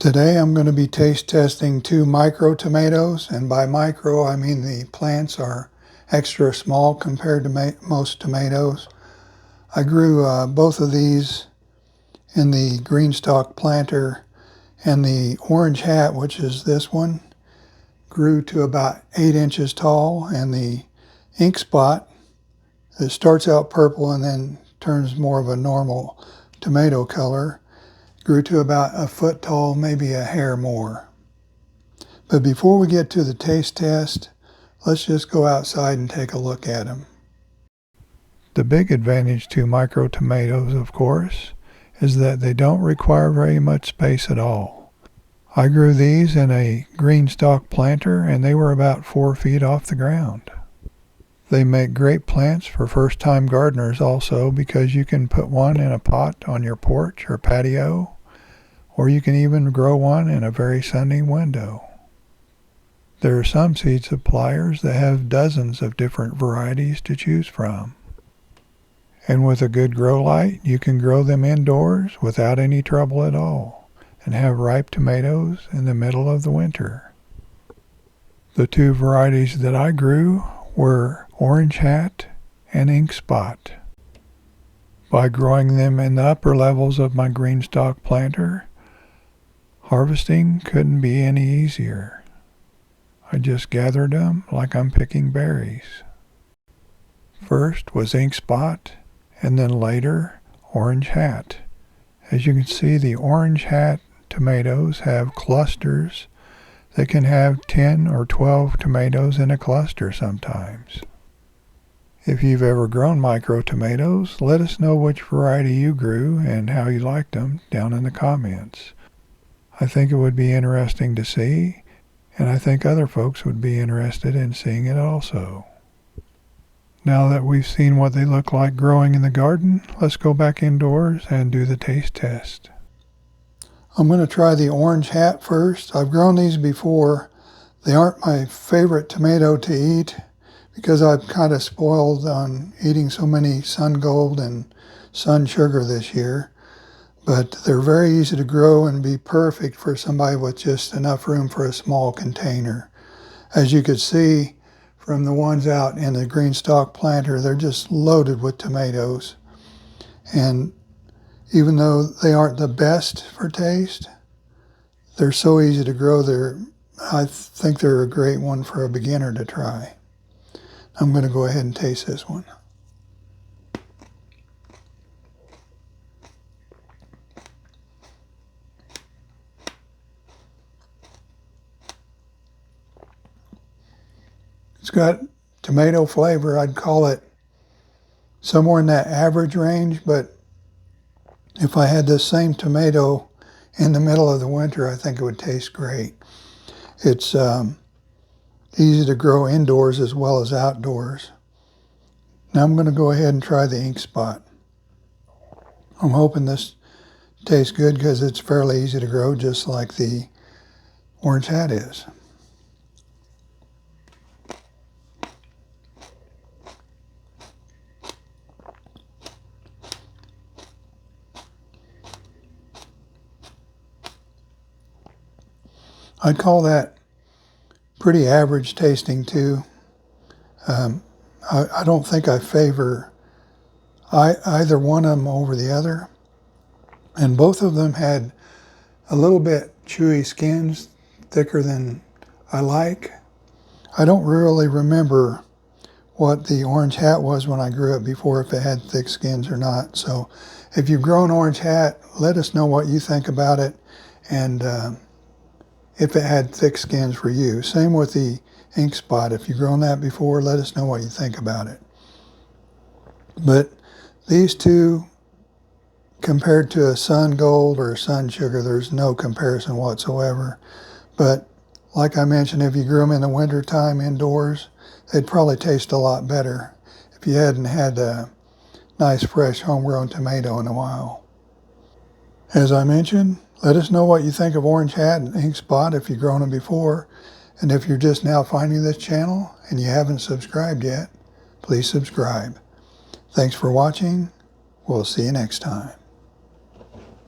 Today I'm going to be taste testing 2 micro tomatoes, and by micro I mean the plants are extra small compared to most tomatoes. I grew both of these in the green stalk planter, and the orange hat, which is this one, grew to about 8 inches tall, and the ink spot, it starts out purple and then turns more of a normal tomato color, grew to about a foot tall, maybe a hair more. But before we get to the taste test, let's just go outside and take a look at them. The big advantage to micro tomatoes, of course, is that they don't require very much space at all. I grew these in a green stalk planter and they were about 4 feet off the ground. They make great plants for first-time gardeners also, because you can put one in a pot on your porch or patio, or you can even grow one in a very sunny window. There are some seed suppliers that have dozens of different varieties to choose from. And with a good grow light, you can grow them indoors without any trouble at all, and have ripe tomatoes in the middle of the winter. The 2 varieties that I grew were Orange Hat and Ink Spot. By growing them in the upper levels of my green stalk planter, harvesting couldn't be any easier. I just gathered them like I'm picking berries. First was Ink Spot, and then later Orange Hat. As you can see, the Orange Hat tomatoes have clusters that can have 10 or 12 tomatoes in a cluster sometimes. If you've ever grown micro tomatoes, let us know which variety you grew and how you liked them down in the comments. I think it would be interesting to see, and I think other folks would be interested in seeing it also. Now that we've seen what they look like growing in the garden, let's go back indoors and do the taste test. I'm going to try the Orange Hat first. I've grown these before. They aren't my favorite tomato to eat because I've kind of spoiled on eating so many Sun Gold and Sun Sugar this year. But they're very easy to grow and be perfect for somebody with just enough room for a small container. As you could see from the ones out in the green stalk planter, they're just loaded with tomatoes. And even though they aren't the best for taste, they're so easy to grow. I think they're a great one for a beginner to try. I'm going to go ahead and taste this one. It's got tomato flavor. I'd call it somewhere in that average range, but if I had this same tomato in the middle of the winter, I think it would taste great. It's easy to grow indoors as well as outdoors. Now I'm going to go ahead and try the Ink Spot. I'm hoping this tastes good because it's fairly easy to grow, just like the Orange Hat is. I'd call that pretty average tasting too. I don't think I favor either one of them over the other. And both of them had a little bit chewy skins, thicker than I like. I don't really remember what the Orange Hat was when I grew it before, if it had thick skins or not. So if you've grown Orange Hat, let us know what you think about it, and if it had thick skins for you. Same with the Ink Spot. If you've grown that before, let us know what you think about it. But these 2, compared to a Sun Gold or a Sun Sugar, there's no comparison whatsoever. But like I mentioned, if you grew them in the wintertime indoors, they'd probably taste a lot better if you hadn't had a nice fresh homegrown tomato in a while. As I mentioned, let us know what you think of Orange Hat and Ink Spot if you've grown them before. And if you're just now finding this channel and you haven't subscribed yet, please subscribe. Thanks for watching. We'll see you next time.